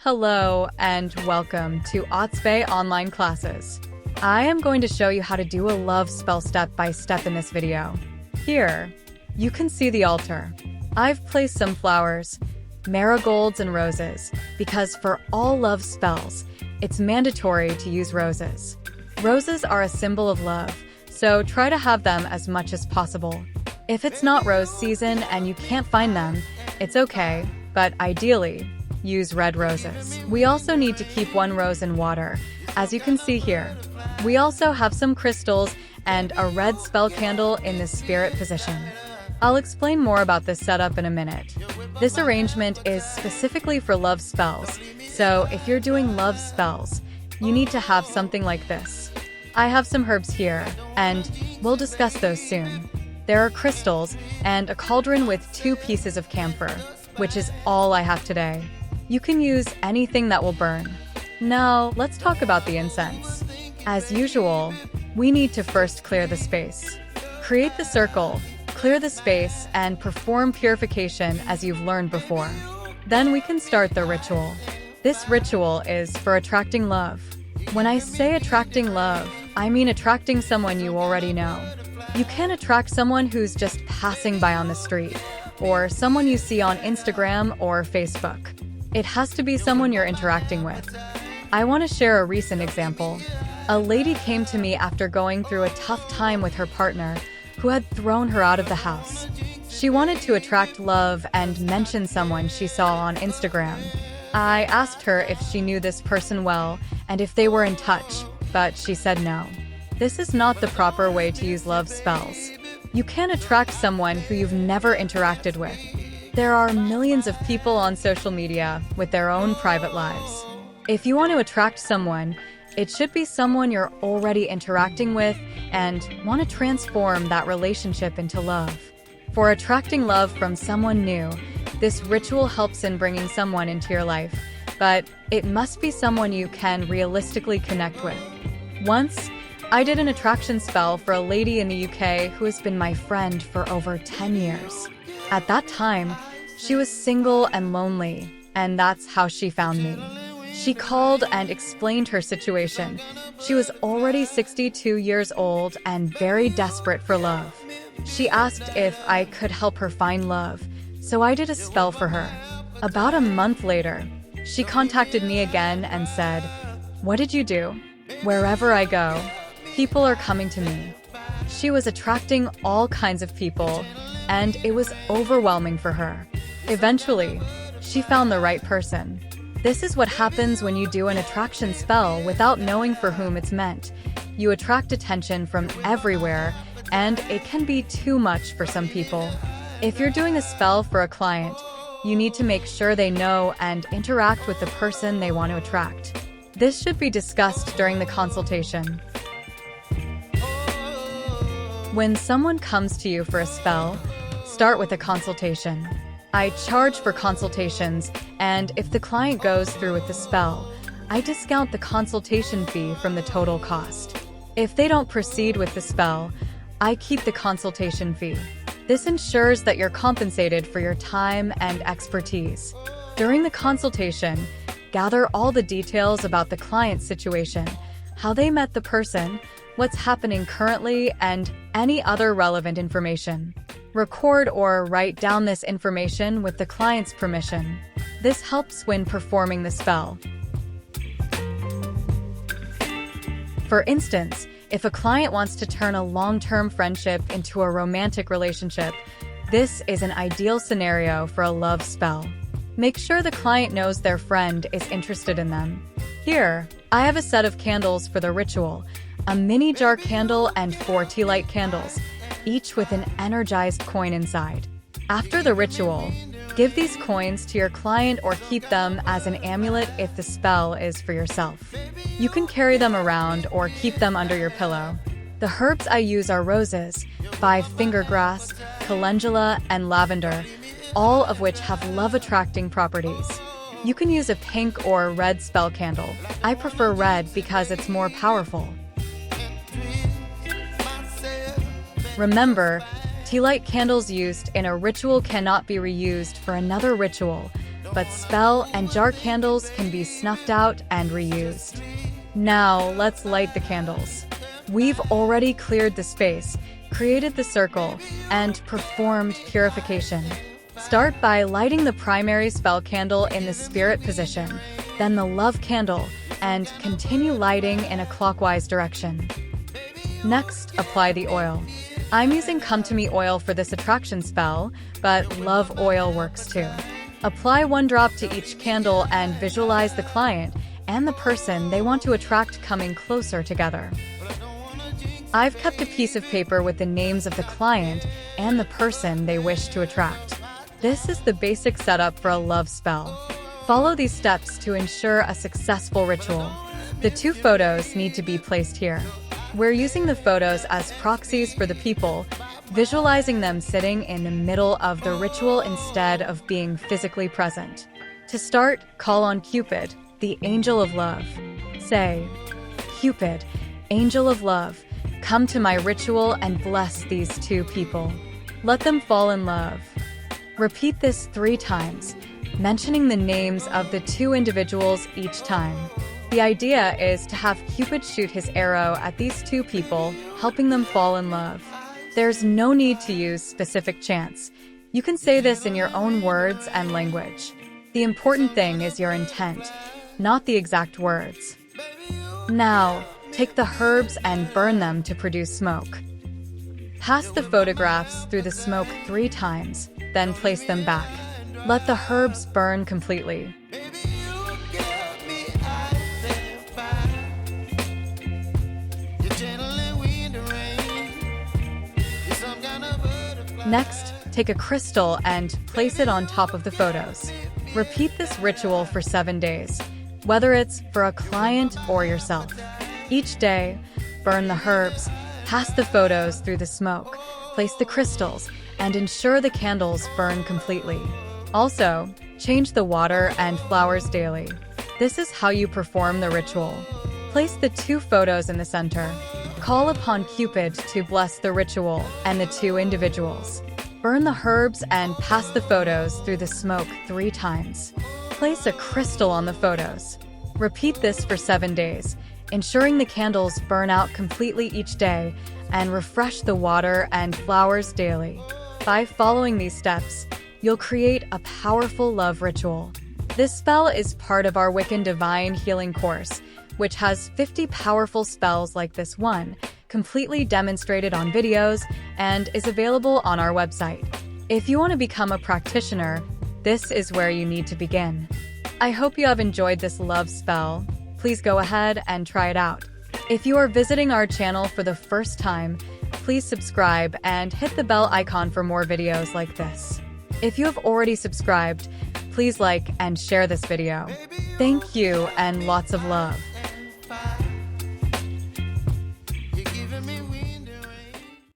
Hello and welcome to Odyssey online classes. I am going to show you how to do a love spell step by step in this video. Here, you can see the altar. I've placed some flowers, marigolds and roses, because for all love spells, it's mandatory to use roses. Roses are a symbol of love, so try to have them as much as possible. If it's not rose season and you can't find them, it's okay, but ideally, use red roses. We also need to keep one rose in water, as you can see here. We also have some crystals and a red spell candle in the spirit position. I'll explain more about this setup in a minute. This arrangement is specifically for love spells, so if you're doing love spells, you need to have something like this. I have some herbs here, and we'll discuss those soon. There are crystals and a cauldron with 2 pieces of camphor, which is all I have today. You can use anything that will burn. Now, let's talk about the incense. As usual, we need to first clear the space. Create the circle, clear the space, and perform purification as you've learned before. Then we can start the ritual. This ritual is for attracting love. When I say attracting love, I mean attracting someone you already know. You can attract someone who's just passing by on the street, or someone you see on Instagram or Facebook. It has to be someone you're interacting with. I want to share a recent example. A lady came to me after going through a tough time with her partner, who had thrown her out of the house. She wanted to attract love and mention someone she saw on Instagram. I asked her if she knew this person well and if they were in touch, but she said no. This is not the proper way to use love spells. You can't attract someone who you've never interacted with. There are millions of people on social media with their own private lives. If you want to attract someone, it should be someone you're already interacting with and want to transform that relationship into love. For attracting love from someone new, this ritual helps in bringing someone into your life, but it must be someone you can realistically connect with. Once, I did an attraction spell for a lady in the UK who has been my friend for over 10 years. At that time, she was single and lonely, and that's how she found me. She called and explained her situation. She was already 62 years old and very desperate for love. She asked if I could help her find love, so I did a spell for her. About a month later, she contacted me again and said, "What did you do? Wherever I go, people are coming to me." She was attracting all kinds of people, and it was overwhelming for her. Eventually, she found the right person. This is what happens when you do an attraction spell without knowing for whom it's meant. You attract attention from everywhere, and it can be too much for some people. If you're doing a spell for a client, you need to make sure they know and interact with the person they want to attract. This should be discussed during the consultation. When someone comes to you for a spell, start with a consultation. I charge for consultations, and if the client goes through with the spell, I discount the consultation fee from the total cost. If they don't proceed with the spell, I keep the consultation fee. This ensures that you're compensated for your time and expertise. During the consultation, gather all the details about the client's situation, how they met the person, what's happening currently, and any other relevant information. Record or write down this information with the client's permission. This helps when performing the spell. For instance, if a client wants to turn a long-term friendship into a romantic relationship, this is an ideal scenario for a love spell. Make sure the client knows their friend is interested in them. Here, I have a set of candles for the ritual, a mini jar candle and 4 tea light candles, each with an energized coin inside. After the ritual, give these coins to your client or keep them as an amulet if the spell is for yourself. You can carry them around or keep them under your pillow. The herbs I use are roses, 5-finger grass, calendula, and lavender, all of which have love-attracting properties. You can use a pink or red spell candle. I prefer red because it's more powerful. Remember, tea light candles used in a ritual cannot be reused for another ritual, but spell and jar candles can be snuffed out and reused. Now, let's light the candles. We've already cleared the space, created the circle, and performed purification. Start by lighting the primary spell candle in the spirit position, then the love candle, and continue lighting in a clockwise direction. Next, apply the oil. I'm using Come To Me oil for this attraction spell, but love oil works too. Apply 1 drop to each candle and visualize the client and the person they want to attract coming closer together. I've kept a piece of paper with the names of the client and the person they wish to attract. This is the basic setup for a love spell. Follow these steps to ensure a successful ritual. The 2 photos need to be placed here. We're using the photos as proxies for the people, visualizing them sitting in the middle of the ritual instead of being physically present. To start, call on Cupid, the angel of love. Say, "Cupid, angel of love, come to my ritual and bless these 2 people. Let them fall in love." Repeat this 3 times, mentioning the names of the 2 individuals each time. The idea is to have Cupid shoot his arrow at these 2 people, helping them fall in love. There's no need to use specific chants. You can say this in your own words and language. The important thing is your intent, not the exact words. Now, take the herbs and burn them to produce smoke. Pass the photographs through the smoke 3 times, then place them back. Let the herbs burn completely. Next, take a crystal and place it on top of the photos. Repeat this ritual for 7 days, whether it's for a client or yourself. Each day, burn the herbs, pass the photos through the smoke, place the crystals, and ensure the candles burn completely. Also, change the water and flowers daily. This is how you perform the ritual. Place the 2 photos in the center. Call upon Cupid to bless the ritual and the 2 individuals. Burn the herbs and pass the photos through the smoke 3 times. Place a crystal on the photos. Repeat this for 7 days, ensuring the candles burn out completely each day, and refresh the water and flowers daily. By following these steps, you'll create a powerful love ritual. This spell is part of our Wiccan Divine Healing course, which has 50 powerful spells like this one, completely demonstrated on videos, and is available on our website. If you want to become a practitioner, this is where you need to begin. I hope you have enjoyed this love spell. Please go ahead and try it out. If you are visiting our channel for the first time, please subscribe and hit the bell icon for more videos like this. If you have already subscribed, please like and share this video. Thank you and lots of love.